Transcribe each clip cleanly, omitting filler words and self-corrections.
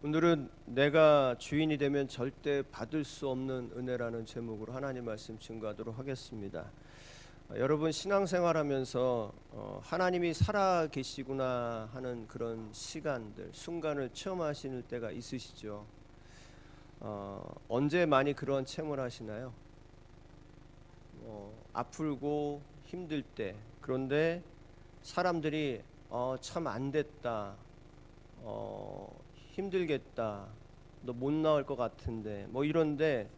오늘은 내가 주인이 되면 절대 받을 수 없는 은혜라는 제목으로 하나님 말씀 증거하도록 하겠습니다. 여러분 신앙생활하면서 하나님이 살아 계시구나 하는 그런 시간들, 순간을 체험하시는 때가 있으시죠? 언제 많이 그런 체험을 하시나요? 아프고 힘들 때. 그런데 사람들이 참 안 됐다. 힘들겠다. 너 못 나올 것 같은데. 뭐 이런데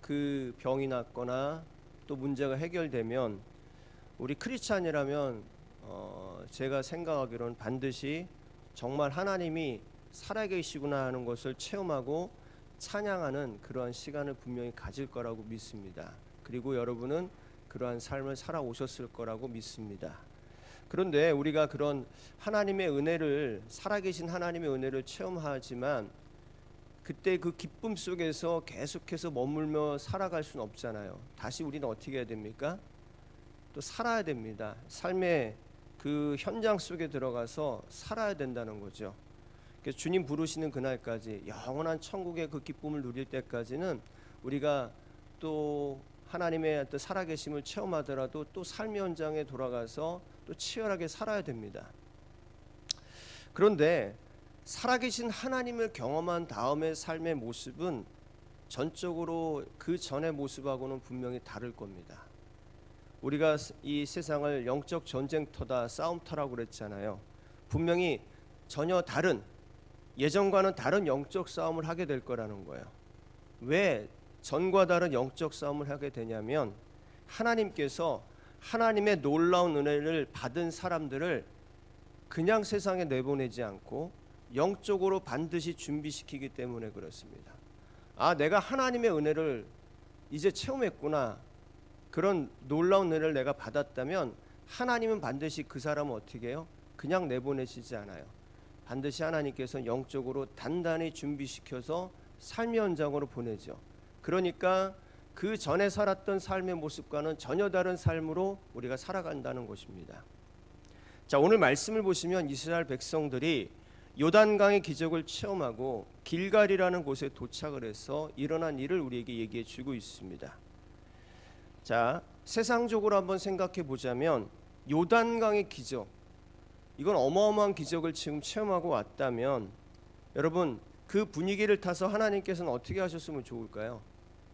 그 병이 낫거나 또 문제가 해결되면 우리 크리스찬이라면 제가 생각하기로는 반드시 정말 하나님이 살아계시구나 하는 것을 체험하고 찬양하는 그러한 시간을 분명히 가질 거라고 믿습니다. 그리고 여러분은 그러한 삶을 살아오셨을 거라고 믿습니다. 그런데 우리가 그런 하나님의 은혜를, 살아계신 하나님의 은혜를 체험하지만 그때 그 기쁨 속에서 계속해서 머물며 살아갈 수는 없잖아요. 다시 우리는 어떻게 해야 됩니까? 또 살아야 됩니다. 삶의 그 현장 속에 들어가서 살아야 된다는 거죠. 그래서 주님 부르시는 그날까지, 영원한 천국의 그 기쁨을 누릴 때까지는 우리가 또 하나님의 또 살아계심을 체험하더라도 또 삶의 현장에 돌아가서 또 치열하게 살아야 됩니다. 그런데 살아계신 하나님을 경험한 다음의 삶의 모습은 전적으로 그 전의 모습하고는 분명히 다를 겁니다. 우리가 이 세상을 영적 전쟁터다, 싸움터라고 그랬잖아요. 분명히 전혀 다른, 예전과는 다른 영적 싸움을 하게 될 거라는 거예요. 왜 전과 다른 영적 싸움을 하게 되냐면, 하나님께서 하나님의 놀라운 은혜를 받은 사람들을 그냥 세상에 내보내지 않고 영적으로 반드시 준비시키기 때문에 그렇습니다. 내가 하나님의 은혜를 이제 체험했구나, 그런 놀라운 은혜를 내가 받았다면 하나님은 반드시 그 사람을 어떻게 해요? 그냥 내보내시지 않아요. 반드시 하나님께서 영적으로 단단히 준비시켜서 삶의 현장으로 보내죠. 그러니까 그 전에 살았던 삶의 모습과는 전혀 다른 삶으로 우리가 살아간다는 것입니다. 자, 오늘 말씀을 보시면 이스라엘 백성들이 요단강의 기적을 체험하고 길갈이라는 곳에 도착을 해서 일어난 일을 우리에게 얘기해 주고 있습니다. 자, 세상적으로 한번 생각해 보자면 요단강의 기적, 이건 어마어마한 기적을 지금 체험하고 왔다면 여러분, 그 분위기를 타서 하나님께서는 어떻게 하셨으면 좋을까요?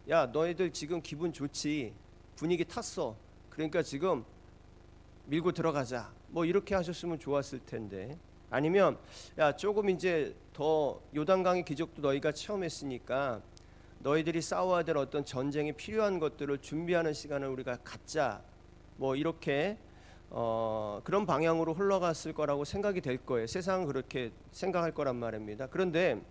야, 너희들 지금 기분 좋지? 분위기 탔어. 그러니까 지금 밀고 들어가자. 뭐 이렇게 하셨으면 좋았을 텐데, 아니면 야, 조금 이제 더 요단강의 기적도 너희가 체험했으니까 너희들이 싸워야 될 어떤 전쟁에 필요한 것들을 준비하는 시간을 우리가 갖자. 뭐 이렇게 그런 방향으로 흘러갔을 거라고 생각이 될 거예요. 세상은 그렇게 생각할 거란 말입니다. 그런데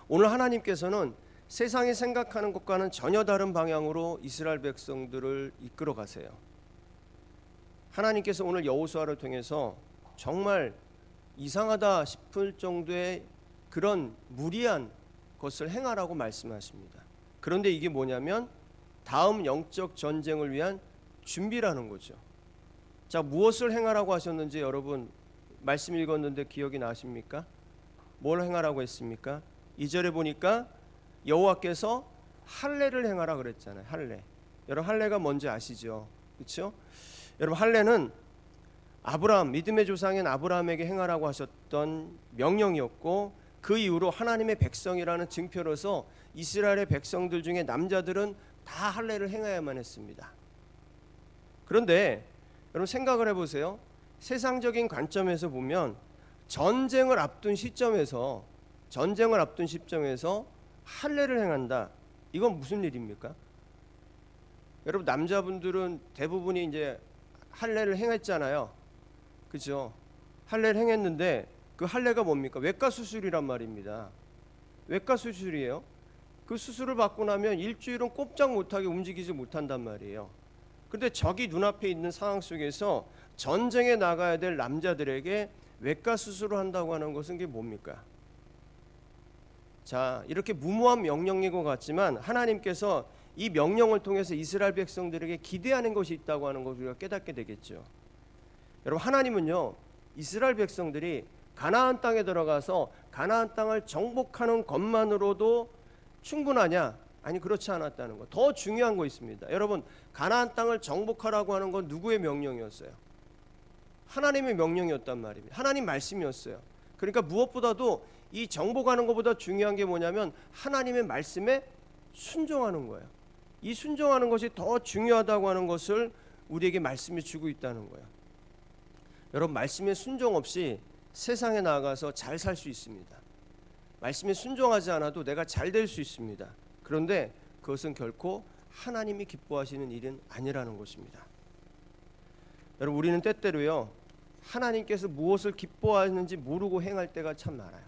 오늘 하나님께서는 세상이 생각하는 것과는 전혀 다른 방향으로 이스라엘 백성들을 이끌어 가세요. 하나님께서 오늘 여호수아를 통해서 정말 이상하다 싶을 정도의 그런 무리한 것을 행하라고 말씀하십니다. 그런데 이게 뭐냐면 다음 영적 전쟁을 위한 준비라는 거죠. 자, 무엇을 행하라고 하셨는지 여러분 말씀 읽었는데 기억이 나십니까? 뭘 행하라고 했습니까? 2절에 보니까 여호와께서 할례를 행하라 그랬잖아요. 할례. 여러분 할례가 뭔지 아시죠? 그렇죠? 여러분 할례는 아브라함, 믿음의 조상인 아브라함에게 행하라고 하셨던 명령이었고, 그 이후로 하나님의 백성이라는 증표로서 이스라엘의 백성들 중에 남자들은 다 할례를 행해야만 했습니다. 그런데 여러분 생각을 해보세요. 세상적인 관점에서 보면 전쟁을 앞둔 시점에서 할례를 행한다. 이건 무슨 일입니까? 여러분 남자분들은 대부분이 이제 할례를 행했잖아요. 그죠? 할례를 행했는데 그 할례가 뭡니까? 외과 수술이란 말입니다. 외과 수술이에요. 그 수술을 받고 나면 일주일은 꼼짝 못하게 움직이지 못한단 말이에요. 그런데 저기 눈앞에 있는 상황 속에서 전쟁에 나가야 될 남자들에게 외과 수술을 한다고 하는 것은 이게 뭡니까? 자, 이렇게 무모한 명령인 것 같지만 하나님께서 이 명령을 통해서 이스라엘 백성들에게 기대하는 것이 있다고 하는 것을 우리가 깨닫게 되겠죠. 여러분 하나님은요, 이스라엘 백성들이 가나안 땅에 들어가서 가나안 땅을 정복하는 것만으로도 충분하냐? 아니, 그렇지 않았다는 거. 더 중요한 거 있습니다. 여러분, 가나안 땅을 정복하라고 하는 건 누구의 명령이었어요? 하나님의 명령이었단 말입니다. 하나님 말씀이었어요. 그러니까 무엇보다도 이 정복하는 것보다 중요한 게 뭐냐면 하나님의 말씀에 순종하는 거예요. 이 순종하는 것이 더 중요하다고 하는 것을 우리에게 말씀이 주고 있다는 거예요. 여러분, 말씀에 순종 없이 세상에 나가서 잘 살 수 있습니다. 말씀에 순종하지 않아도 내가 잘 될 수 있습니다. 그런데 그것은 결코 하나님이 기뻐하시는 일은 아니라는 것입니다. 여러분, 우리는 때때로요, 하나님께서 무엇을 기뻐하는지 모르고 행할 때가 참 많아요.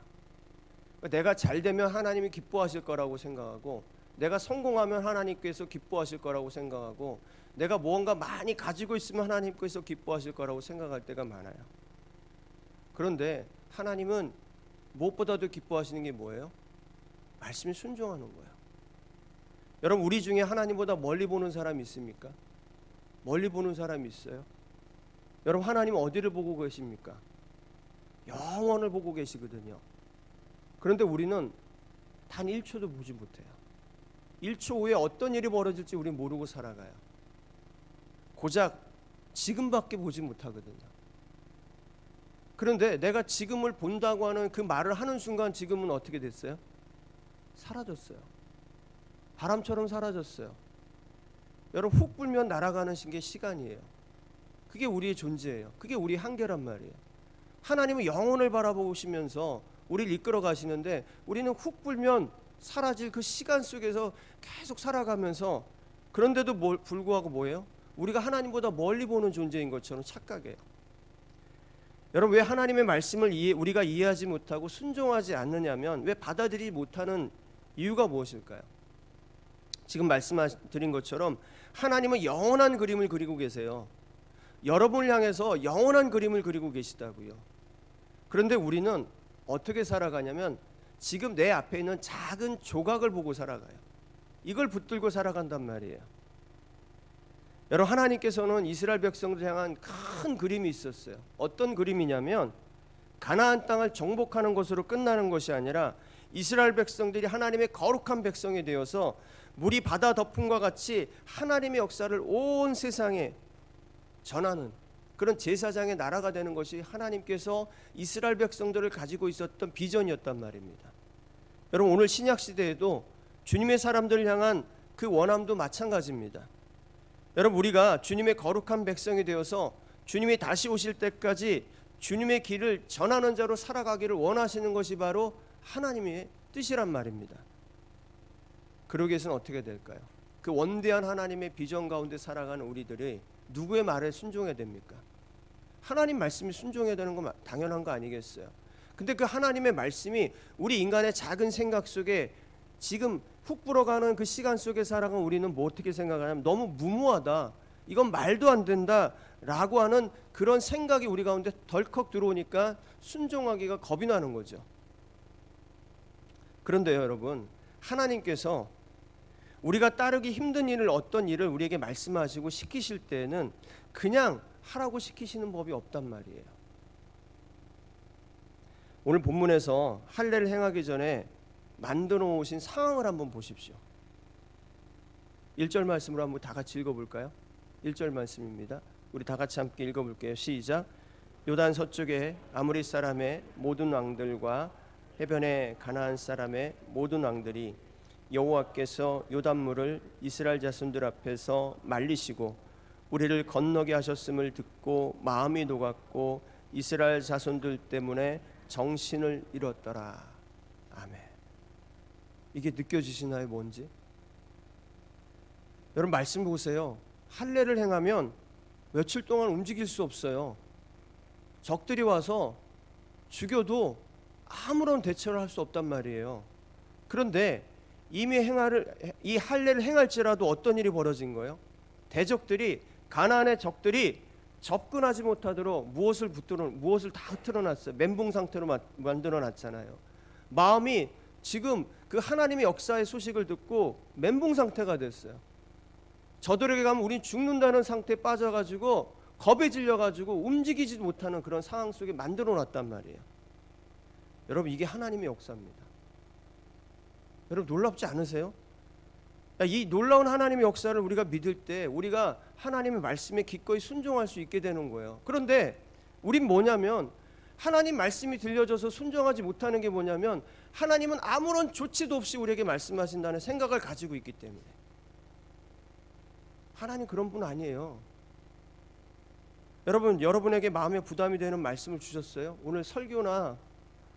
내가 잘 되면 하나님이 기뻐하실 거라고 생각하고, 내가 성공하면 하나님께서 기뻐하실 거라고 생각하고, 내가 무언가 많이 가지고 있으면 하나님께서 기뻐하실 거라고 생각할 때가 많아요. 그런데 하나님은 무엇보다도 기뻐하시는 게 뭐예요? 말씀에 순종하는 거예요. 여러분, 우리 중에 하나님보다 멀리 보는 사람이 있습니까? 멀리 보는 사람이 있어요? 여러분, 하나님 어디를 보고 계십니까? 영원을 보고 계시거든요. 그런데 우리는 단 1초도 보지 못해요. 1초 후에 어떤 일이 벌어질지 우리 모르고 살아가요. 고작 지금밖에 보지 못하거든요. 그런데 내가 지금을 본다고 하는 그 말을 하는 순간 지금은 어떻게 됐어요? 사라졌어요. 바람처럼 사라졌어요. 여러분, 훅 불면 날아가는 게 시간이에요. 그게 우리의 존재예요. 그게 우리의 한계란 말이에요. 하나님은 영혼을 바라보시면서 우리를 이끌어 가시는데 우리는 훅 불면 사라질 그 시간 속에서 계속 살아가면서, 그런데도 불구하고 뭐예요? 우리가 하나님보다 멀리 보는 존재인 것처럼 착각해요. 여러분, 왜 하나님의 말씀을 우리가 이해하지 못하고 순종하지 않느냐면, 왜 받아들이지 못하는 이유가 무엇일까요? 지금 말씀드린 것처럼 하나님은 영원한 그림을 그리고 계세요. 여러분을 향해서 영원한 그림을 그리고 계시다고요. 그런데 우리는 어떻게 살아가냐면 지금 내 앞에 있는 작은 조각을 보고 살아가요. 이걸 붙들고 살아간단 말이에요. 여러분, 하나님께서는 이스라엘 백성들 향한 큰 그림이 있었어요. 어떤 그림이냐면 가나안 땅을 정복하는 것으로 끝나는 것이 아니라 이스라엘 백성들이 하나님의 거룩한 백성이 되어서 물이 바다 덮음과 같이 하나님의 역사를 온 세상에 전하는 그런 제사장의 나라가 되는 것이 하나님께서 이스라엘 백성들을 가지고 있었던 비전이었단 말입니다. 여러분, 오늘 신약 시대에도 주님의 사람들을 향한 그 원함도 마찬가지입니다. 여러분, 우리가 주님의 거룩한 백성이 되어서 주님이 다시 오실 때까지 주님의 길을 전하는 자로 살아가기를 원하시는 것이 바로 하나님의 뜻이란 말입니다. 그러기 위해서는 어떻게 될까요? 그 원대한 하나님의 비전 가운데 살아가는 우리들이 누구의 말에 순종해야 됩니까? 하나님 말씀이 순종해야 되는 건 당연한 거 아니겠어요? 근데 그 하나님의 말씀이 우리 인간의 작은 생각 속에 지금 훅 불어가는 그 시간 속에 살아가는 우리는 뭐 어떻게 생각하냐면 너무 무모하다, 이건 말도 안 된다 라고 하는 그런 생각이 우리 가운데 덜컥 들어오니까 순종하기가 겁이 나는 거죠. 그런데요, 여러분, 하나님께서 우리가 따르기 힘든 일을, 어떤 일을 우리에게 말씀하시고 시키실 때는 그냥 하라고 시키시는 법이 없단 말이에요. 오늘 본문에서 할례를 행하기 전에 만들어 놓으신 상황을 한번 보십시오. 1절 말씀으로 한번 다 같이 읽어볼까요? 1절 말씀입니다. 우리 다 같이 함께 읽어볼게요. 시작. 요단 서쪽에 아모리 사람의 모든 왕들과 해변의 가나안 사람의 모든 왕들이 여호와께서 요단물을 이스라엘 자손들 앞에서 말리시고 우리를 건너게 하셨음을 듣고 마음이 녹았고 이스라엘 자손들 때문에 정신을 잃었더라. 아멘. 이게 느껴지시나요, 뭔지? 여러분, 말씀 보세요. 할례를 행하면 며칠 동안 움직일 수 없어요. 적들이 와서 죽여도 아무런 대처를 할 수 없단 말이에요. 그런데 이미 이 할례를 행할지라도 어떤 일이 벌어진 거예요? 대적들이, 가나안의 적들이 접근하지 못하도록 무엇을 다 흐트러놨어요. 멘붕 상태로 만들어놨잖아요. 마음이 지금 그 하나님의 역사의 소식을 듣고 멘붕 상태가 됐어요. 저들에게 가면 우린 죽는다는 상태에 빠져가지고 겁에 질려가지고 움직이지 못하는 그런 상황 속에 만들어놨단 말이에요. 여러분, 이게 하나님의 역사입니다. 여러분, 놀랍지 않으세요? 이 놀라운 하나님의 역사를 우리가 믿을 때 우리가 하나님의 말씀에 기꺼이 순종할 수 있게 되는 거예요. 그런데 우린 뭐냐면, 하나님 말씀이 들려져서 순종하지 못하는 게 뭐냐면, 하나님은 아무런 조치도 없이 우리에게 말씀하신다는 생각을 가지고 있기 때문에. 하나님 그런 분 아니에요. 여러분, 여러분에게 마음에 부담이 되는 말씀을 주셨어요? 오늘 설교나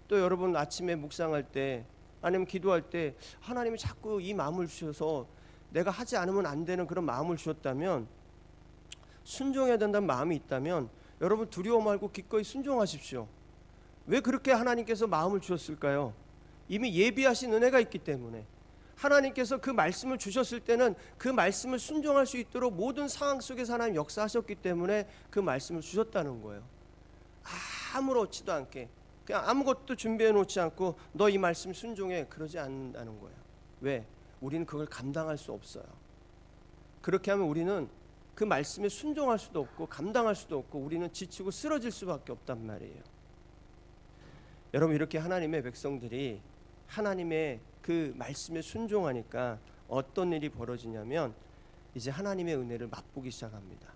또 여러분 아침에 묵상할 때 아니면 기도할 때 하나님이 자꾸 이 마음을 주셔서 내가 하지 않으면 안 되는 그런 마음을 주셨다면, 순종해야 된다는 마음이 있다면 여러분 두려워 말고 기꺼이 순종하십시오. 왜 그렇게 하나님께서 마음을 주셨을까요? 이미 예비하신 은혜가 있기 때문에. 하나님께서 그 말씀을 주셨을 때는 그 말씀을 순종할 수 있도록 모든 상황 속에서 하나님 역사하셨기 때문에 그 말씀을 주셨다는 거예요. 아무렇지도 않게 그냥 아무것도 준비해 놓지 않고 너 이 말씀 순종해, 그러지 않는다는 거예요. 왜? 우리는 그걸 감당할 수 없어요. 그렇게 하면 우리는 그 말씀에 순종할 수도 없고 감당할 수도 없고 우리는 지치고 쓰러질 수밖에 없단 말이에요. 여러분, 이렇게 하나님의 백성들이 하나님의 그 말씀에 순종하니까 어떤 일이 벌어지냐면, 이제 하나님의 은혜를 맛보기 시작합니다.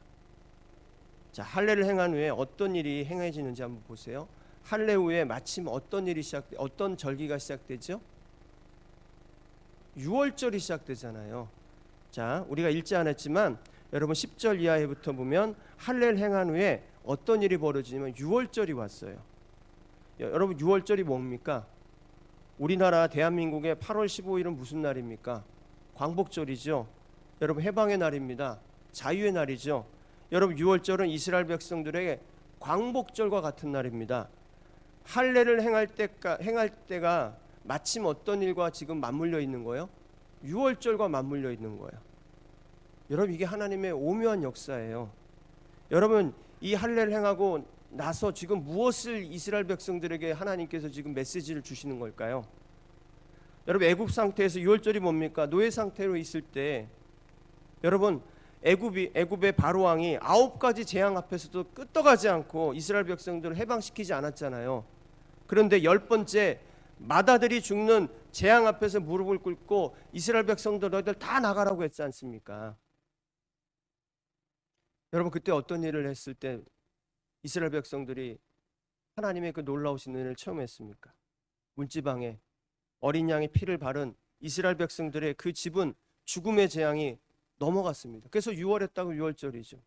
자, 할례를 행한 후에 어떤 일이 행해지는지 한번 보세요. 할례 후에 마침 어떤 절기가 시작되죠? 유월절이 시작되잖아요. 자, 우리가 읽지 않았지만 여러분 10절 이하에부터 보면 할례를 행한 후에 어떤 일이 벌어지냐면 유월절이 왔어요. 여러분, 유월절이 뭡니까? 우리나라 대한민국의 8월 15일은 무슨 날입니까? 광복절이죠. 여러분, 해방의 날입니다. 자유의 날이죠. 여러분, 유월절은 이스라엘 백성들에게 광복절과 같은 날입니다. 할례를 행할 때가 마침 어떤 일과 지금 맞물려 있는 거예요? 유월절과 맞물려 있는 거예요. 여러분, 이게 하나님의 오묘한 역사예요. 여러분, 이 할례를 행하고 나서 지금 무엇을 이스라엘 백성들에게 하나님께서 지금 메시지를 주시는 걸까요? 여러분, 애굽 상태에서 유월절이 뭡니까? 노예 상태로 있을 때 여러분, 애굽의 바로 왕이 9가지 재앙 앞에서도 끄떡하지 않고 이스라엘 백성들을 해방시키지 않았잖아요. 그런데 10번째 맏아들이 죽는 재앙 앞에서 무릎을 꿇고 이스라엘 백성들 너희들 다 나가라고 했지 않습니까? 여러분, 그때 어떤 일을 했을 때 이스라엘 백성들이 하나님의 그 놀라우신 은혜를 체험했습니까? 문지방에 어린 양의 피를 바른 이스라엘 백성들의 그 집은 죽음의 재앙이 넘어갔습니다. 그래서 유월했다고 유월절이죠.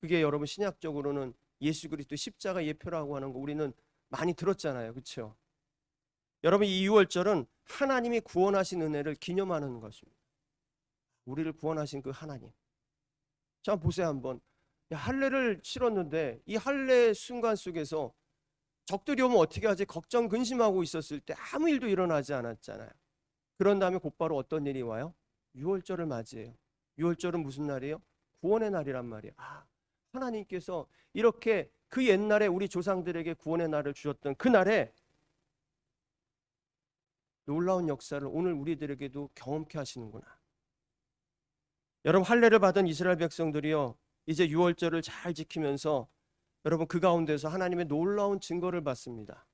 그게 여러분 신약적으로는 예수 그리스도 십자가 예표라고 하는 거 우리는 많이 들었잖아요. 그렇죠? 여러분, 이 유월절은 하나님이 구원하신 은혜를 기념하는 것입니다. 우리를 구원하신 그 하나님. 자, 보세요 한번. 할례를 치렀는데 이 할례 순간 속에서 적들이 오면 어떻게 하지? 걱정 근심하고 있었을 때 아무 일도 일어나지 않았잖아요. 그런 다음에 곧바로 어떤 일이 와요? 유월절을 맞이해요. 유월절은 무슨 날이에요? 구원의 날이란 말이에요. 하나님께서 이렇게 그 옛날에 우리 조상들에게 구원의 날을 주셨던 그 날에 놀라운 역사를 오늘 우리들에게도 경험케 하시는구나. 여러분, 할례를 받은 이스라엘 백성들이요, 이제 유월절을 잘 지키면서 여러분 그 가운데서 하나님의 놀라운 증거를 받습니다.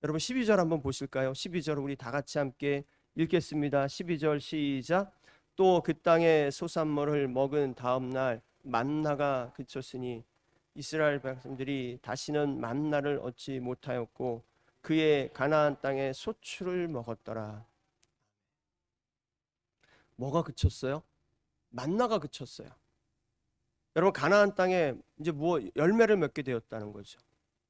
여러분 12절 한번 보실까요? 12절 우리 다 같이 함께 읽겠습니다. 12절 시작. 또 그 땅의 소산물을 먹은 다음 날 만나가 그쳤으니 이스라엘 백성들이 다시는 만나를 얻지 못하였고 그의 가나안 땅의 소출을 먹었더라. 뭐가 그쳤어요? 만나가 그쳤어요. 여러분, 가나안 땅에 이제 열매를 맺게 되었다는 거죠.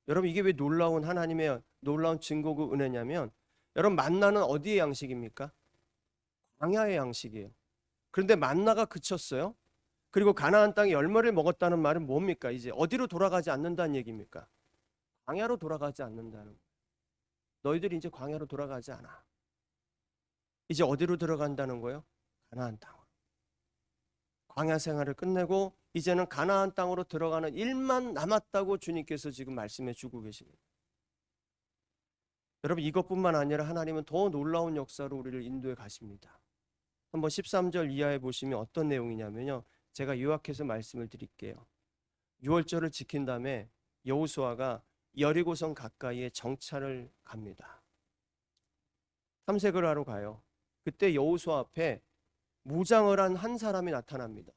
여러분, 이게 왜 놀라운 하나님의 놀라운 증거고 은혜냐면, 여러분, 만나는 어디의 양식입니까? 광야의 양식이에요. 그런데 만나가 그쳤어요. 그리고 가나안 땅에 열매를 먹었다는 말은 뭡니까? 이제 어디로 돌아가지 않는다는 얘기입니까? 광야로 돌아가지 않는다는 거예요. 너희들이 이제 광야로 돌아가지 않아. 이제 어디로 들어간다는 거예요? 가나안 땅으로. 광야 생활을 끝내고 이제는 가나안 땅으로 들어가는 일만 남았다고 주님께서 지금 말씀해 주고 계십니다. 여러분, 이것뿐만 아니라 하나님은 더 놀라운 역사로 우리를 인도해 가십니다. 한번 13절 이하에 보시면 어떤 내용이냐면요, 제가 요약해서 말씀을 드릴게요. 유월절을 지킨 다음에 여호수아가 여리고성 가까이에 정찰을 갑니다. 탐색을 하러 가요. 그때 여호수아 앞에 무장을 한 한 사람이 나타납니다.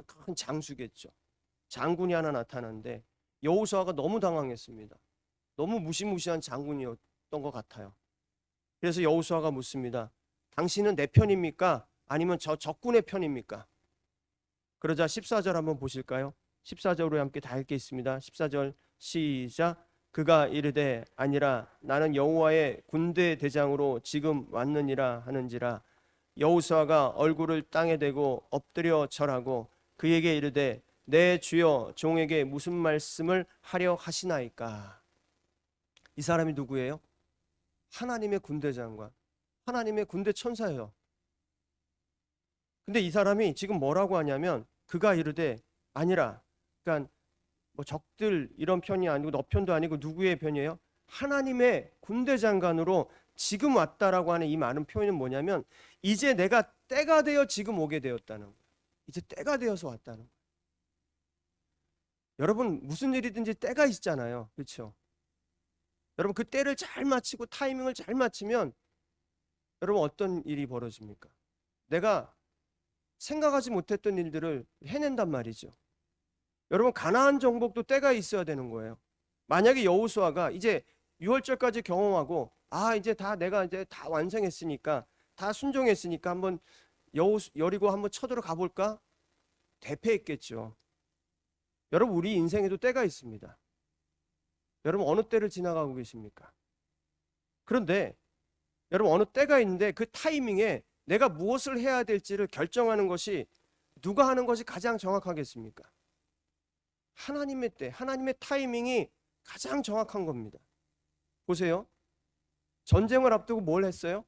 큰 장수겠죠. 장군이 하나 나타나는데 여호수아가 너무 당황했습니다. 너무 무시무시한 장군이었던 것 같아요. 그래서 여호수아가 묻습니다. 당신은 내 편입니까? 아니면 저 적군의 편입니까? 그러자 14절 한번 보실까요? 14절로 함께 다 읽겠습니다. 14절 시작. 그가 이르되 아니라 나는 여호와의 군대 대장으로 지금 왔느니라 하는지라. 여호수아가 얼굴을 땅에 대고 엎드려 절하고 그에게 이르되 내 주여 종에게 무슨 말씀을 하려 하시나이까. 이 사람이 누구예요? 하나님의 군대 장관, 하나님의 군대 천사예요. 근데 이 사람이 지금 뭐라고 하냐면 그가 이르되 아니라, 그러니까 뭐 적들 이런 편이 아니고 너 편도 아니고 누구의 편이에요? 하나님의 군대 장관으로 지금 왔다라고 하는 이 많은 표현은 뭐냐면 이제 내가 때가 되어 지금 오게 되었다는 거예요. 이제 때가 되어서 왔다는 거예요. 여러분 무슨 일이든지 때가 있잖아요. 그렇죠? 여러분 그 때를 잘 맞추고 타이밍을 잘 맞추면 여러분 어떤 일이 벌어집니까? 내가 생각하지 못했던 일들을 해낸단 말이죠. 여러분 가나안 정복도 때가 있어야 되는 거예요. 만약에 여호수아가 이제 6월절까지 경험하고 이제 다 내가 이제 다 완성했으니까 다 순종했으니까 한번 여리고 한번 쳐들어 가볼까? 대패했겠죠. 여러분 우리 인생에도 때가 있습니다. 여러분 어느 때를 지나가고 계십니까? 그런데 여러분 어느 때가 있는데 그 타이밍에 내가 무엇을 해야 될지를 결정하는 것이 누가 하는 것이 가장 정확하겠습니까? 하나님의 때, 하나님의 타이밍이 가장 정확한 겁니다. 보세요. 전쟁을 앞두고 뭘 했어요?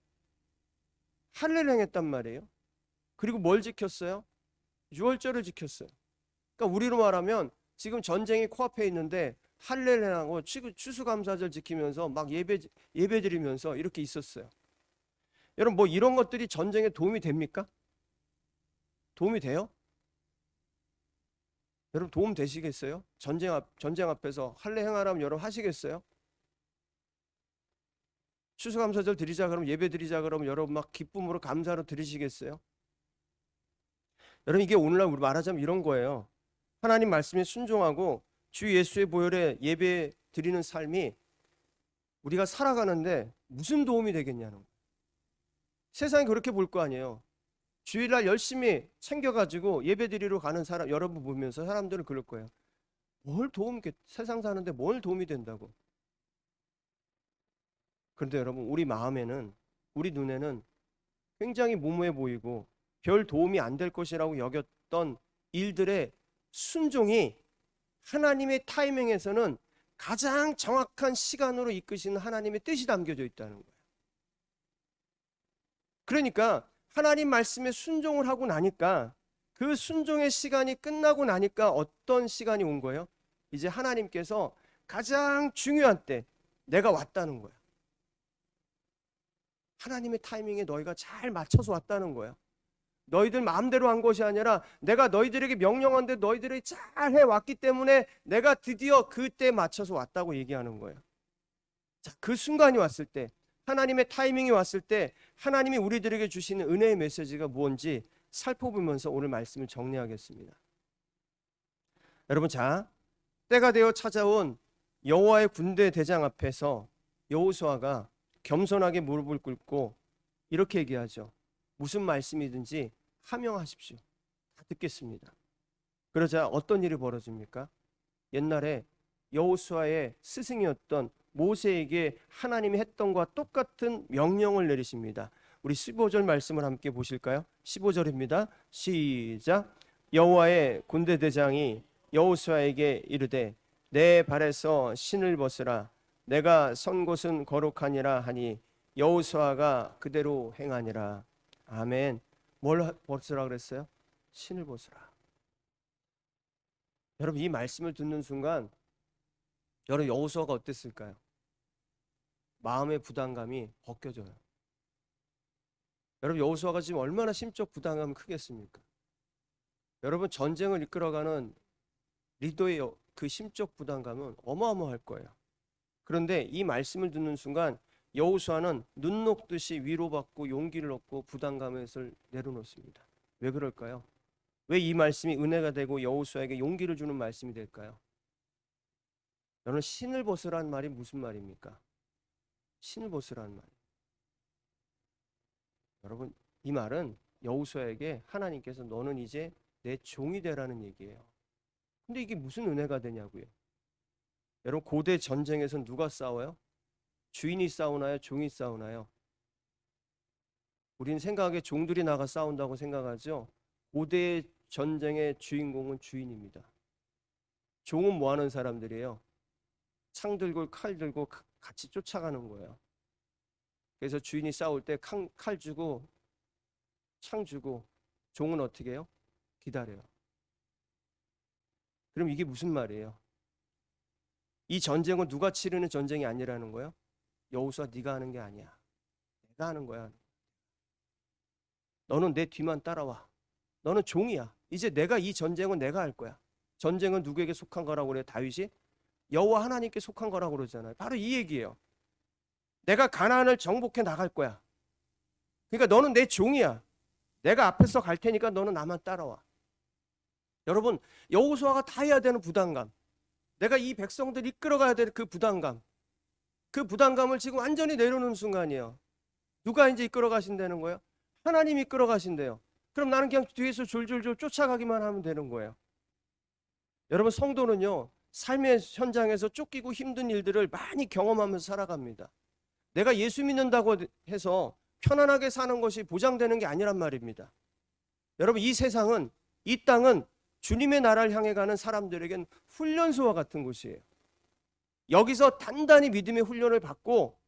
할례를 행했단 말이에요. 그리고 뭘 지켰어요? 유월절을 지켰어요. 그러니까 우리로 말하면 지금 전쟁이 코앞에 있는데 할례를 하고 추수감사절 지키면서 막 예배 드리면서 이렇게 있었어요. 여러분 뭐 이런 것들이 전쟁에 도움이 됩니까? 도움이 돼요? 여러분 도움 되시겠어요? 전쟁 앞에서 할례 행하라면 여러분 하시겠어요? 추수감사절 드리자 그러면 예배 드리자 그러면 여러분 막 기쁨으로 감사로 드리시겠어요? 여러분 이게 오늘날 우리 말하자면 이런 거예요. 하나님 말씀에 순종하고 주 예수의 보혈에 예배 드리는 삶이 우리가 살아가는데 무슨 도움이 되겠냐는 거예요. 세상이 그렇게 볼 거 아니에요. 주일날 열심히 챙겨가지고 예배 드리러 가는 사람 여러분 보면서 사람들은 그럴 거예요. 세상 사는데 뭘 도움이 된다고. 그런데 여러분 우리 마음에는, 우리 눈에는 굉장히 무모해 보이고 별 도움이 안 될 것이라고 여겼던 일들의 순종이 하나님의 타이밍에서는 가장 정확한 시간으로 이끄시는 하나님의 뜻이 담겨져 있다는 거예요. 그러니까 하나님 말씀에 순종을 하고 나니까 그 순종의 시간이 끝나고 나니까 어떤 시간이 온 거예요? 이제 하나님께서 가장 중요한 때 내가 왔다는 거예요. 하나님의 타이밍에 너희가 잘 맞춰서 왔다는 거예요. 너희들 마음대로 한 것이 아니라 내가 너희들에게 명령한데 너희들이 잘 해왔기 때문에 내가 드디어 그때 맞춰서 왔다고 얘기하는 거예요. 자, 그 순간이 왔을 때, 하나님의 타이밍이 왔을 때 하나님이 우리들에게 주시는 은혜의 메시지가 무엇인지 살펴보면서 오늘 말씀을 정리하겠습니다. 여러분, 자, 때가 되어 찾아온 여호와의 군대 대장 앞에서 여호수아가 겸손하게 무릎을 꿇고 이렇게 얘기하죠. 무슨 말씀이든지 하명하십시오. 다 듣겠습니다. 그러자 어떤 일이 벌어집니까? 옛날에 여호수아의 스승이었던 모세에게 하나님이 했던 것과 똑같은 명령을 내리십니다. 우리 15절 말씀을 함께 보실까요? 15절입니다. 시작. 여호와의 군대 대장이 여호수아에게 이르되 내 발에서 신을 벗으라. 내가 선 곳은 거룩하니라 하니 여호수아가 그대로 행하니라. 아멘. 뭘 벗으라 그랬어요? 신을 벗으라. 여러분 이 말씀을 듣는 순간 여러분 여호수아가 어땠을까요? 마음의 부담감이 벗겨져요. 여러분 여호수아가 지금 얼마나 심적 부담감이 크겠습니까? 여러분 전쟁을 이끌어가는 리더의 그 심적 부담감은 어마어마할 거예요. 그런데 이 말씀을 듣는 순간 여호수아는 눈 녹듯이 위로받고 용기를 얻고 부담감을 내려놓습니다. 왜 그럴까요? 왜 이 말씀이 은혜가 되고 여호수아에게 용기를 주는 말씀이 될까요? 여러분, 신을 벗으라는 말이 무슨 말입니까? 신을 벗으라는 말. 여러분, 이 말은 여호수아에게 하나님께서 너는 이제 내 종이 되라는 얘기예요. 근데 이게 무슨 은혜가 되냐고요? 여러분, 고대 전쟁에서 누가 싸워요? 주인이 싸우나요? 종이 싸우나요? 우리는 생각하기에 종들이 나가 싸운다고 생각하죠. 고대 전쟁의 주인공은 주인입니다. 종은 뭐 하는 사람들이에요? 창 들고 칼 들고 같이 쫓아가는 거예요. 그래서 주인이 싸울 때 칼 주고 창 주고, 종은 어떻게 해요? 기다려요. 그럼 이게 무슨 말이에요? 이 전쟁은 누가 치르는 전쟁이 아니라는 거예요? 여호수아, 네가 하는 게 아니야. 내가 하는 거야. 너는 내 뒤만 따라와. 너는 종이야. 이제 내가 이 전쟁은 내가 할 거야. 전쟁은 누구에게 속한 거라고 그래요? 다윗이 여호와 하나님께 속한 거라고 그러잖아요. 바로 이 얘기예요. 내가 가나안을 정복해 나갈 거야. 그러니까 너는 내 종이야. 내가 앞에서 갈 테니까 너는 나만 따라와. 여러분, 여호수아가 다 해야 되는 부담감, 내가 이 백성들 이끌어가야 될 그 부담감, 그 부담감을 지금 완전히 내려놓는 순간이에요. 누가 이제 이끌어 가신다는 거예요? 하나님이 이끌어 가신대요. 그럼 나는 그냥 뒤에서 졸졸졸 쫓아가기만 하면 되는 거예요. 여러분, 성도는요, 삶의 현장에서 쫓기고 힘든 일들을 많이 경험하면서 살아갑니다. 내가 예수 믿는다고 해서 편안하게 사는 것이 보장되는 게 아니란 말입니다. 여러분, 이 세상은, 이 땅은 주님의 나라를 향해 가는 사람들에겐 훈련소와 같은 곳이에요. 여기서 단단히 믿음의 훈련을 받고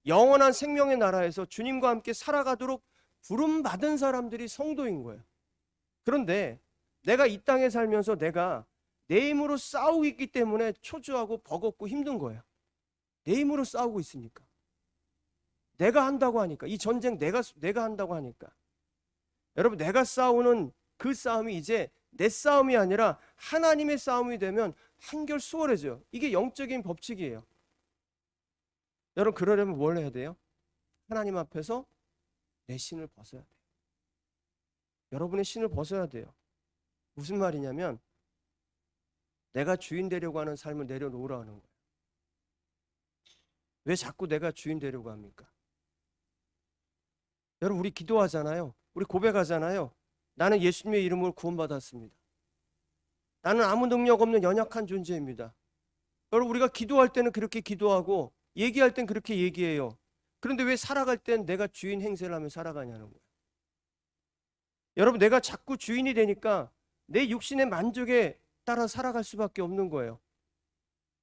영원한 생명의 나라에서 주님과 함께 살아가도록 부름받은 사람들이 성도인 거예요. 그런데 내가 이 땅에 살면서 내가 내 힘으로 싸우고 있기 때문에 초조하고 버겁고 힘든 거예요. 내 힘으로 싸우고 있으니까. 내가 한다고 하니까, 이 전쟁 내가 한다고 하니까. 여러분, 내가 싸우는 그 싸움이 이제 내 싸움이 아니라 하나님의 싸움이 되면 한결 수월해져요. 이게 영적인 법칙이에요. 여러분, 그러려면 뭘 해야 돼요? 하나님 앞에서 내 신을 벗어야 돼요. 여러분의 신을 벗어야 돼요. 무슨 말이냐면, 내가 주인 되려고 하는 삶을 내려놓으라 하는 거예요. 왜 자꾸 내가 주인 되려고 합니까? 여러분, 우리 기도하잖아요. 우리 고백하잖아요. 나는 예수님의 이름으로 구원받았습니다. 나는 아무 능력 없는 연약한 존재입니다. 여러분, 우리가 기도할 때는 그렇게 기도하고 얘기할 땐 그렇게 얘기해요. 그런데 왜 살아갈 땐 내가 주인 행세를 하며 살아가냐는 거예요. 여러분, 내가 자꾸 주인이 되니까 내 육신의 만족에 따라 살아갈 수밖에 없는 거예요.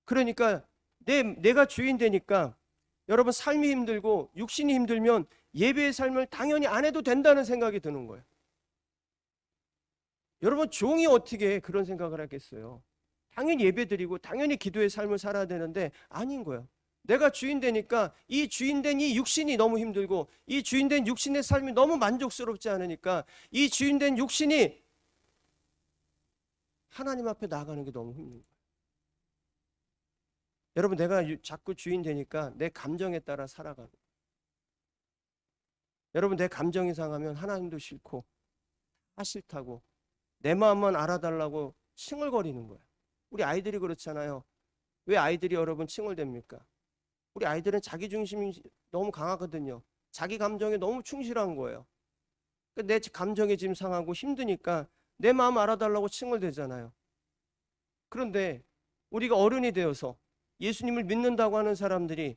그러니까 내가 주인 되니까 여러분, 삶이 힘들고 육신이 힘들면 예배의 삶을 당연히 안 해도 된다는 생각이 드는 거예요. 여러분, 종이 어떻게 그런 생각을 하겠어요? 당연히 예배드리고 당연히 기도의 삶을 살아야 되는데 아닌 거예요. 내가 주인 되니까 이 주인된 이 육신이 너무 힘들고 이 주인된 육신의 삶이 너무 만족스럽지 않으니까 이 주인된 육신이 하나님 앞에 나아가는 게 너무 힘든 거예요. 여러분, 내가 자꾸 주인 되니까 내 감정에 따라 살아가는 거예요. 여러분, 내 감정이 상하면 하나님도 싫고 다 싫다고 내 마음만 알아달라고 칭얼거리는 거예요. 우리 아이들이 그렇잖아요. 왜 아이들이 여러분 칭얼댑니까? 우리 아이들은 자기 중심이 너무 강하거든요. 자기 감정에 너무 충실한 거예요. 내 감정이 지금 상하고 힘드니까 내 마음 알아달라고 칭얼대잖아요. 그런데 우리가 어른이 되어서 예수님을 믿는다고 하는 사람들이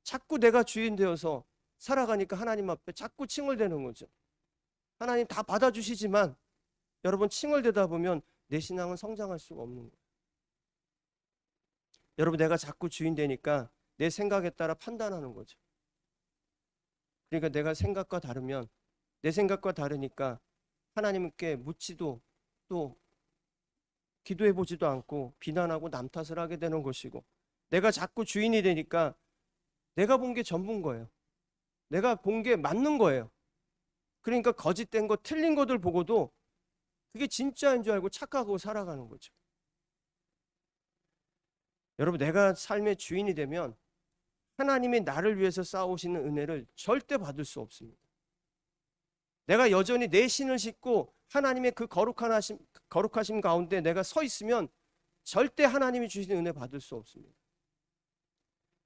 자꾸 내가 주인 되어서 살아가니까 하나님 앞에 자꾸 칭얼대는 거죠. 하나님 다 받아주시지만 여러분, 칭얼대다 보면 내 신앙은 성장할 수가 없는 거예요. 여러분, 내가 자꾸 주인 되니까 내 생각에 따라 판단하는 거죠. 그러니까 내가 생각과 다르면 내 생각과 다르니까 하나님께 묻지도 또 기도해보지도 않고 비난하고 남 탓을 하게 되는 것이고, 내가 자꾸 주인이 되니까 내가 본 게 전부인 거예요. 내가 본 게 맞는 거예요. 그러니까 거짓된 거, 틀린 것들 보고도 그게 진짜인 줄 알고 착각하고 살아가는 거죠. 여러분, 내가 삶의 주인이 되면 하나님이 나를 위해서 쌓으시는 은혜를 절대 받을 수 없습니다. 내가 여전히 내 신을 싣고 하나님의 그 거룩하심 가운데 내가 서 있으면 절대 하나님이 주시는 은혜 받을 수 없습니다.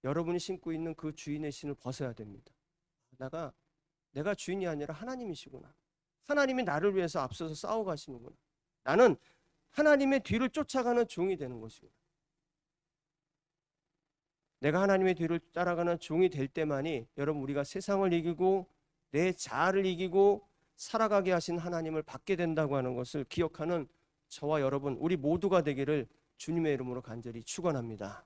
여러분이 신고 있는 그 주인의 신을 벗어야 됩니다. 내가 주인이 아니라 하나님이시구나. 하나님이 나를 위해서 앞서서 싸워가시는구나. 나는 하나님의 뒤를 쫓아가는 종이 되는 것입니다. 내가 하나님의 뒤를 따라가는 종이 될 때만이 여러분 우리가 세상을 이기고 내 자아를 이기고 살아가게 하신 하나님을 받게 된다고 하는 것을 기억하는 저와 여러분 우리 모두가 되기를 주님의 이름으로 간절히 축원합니다.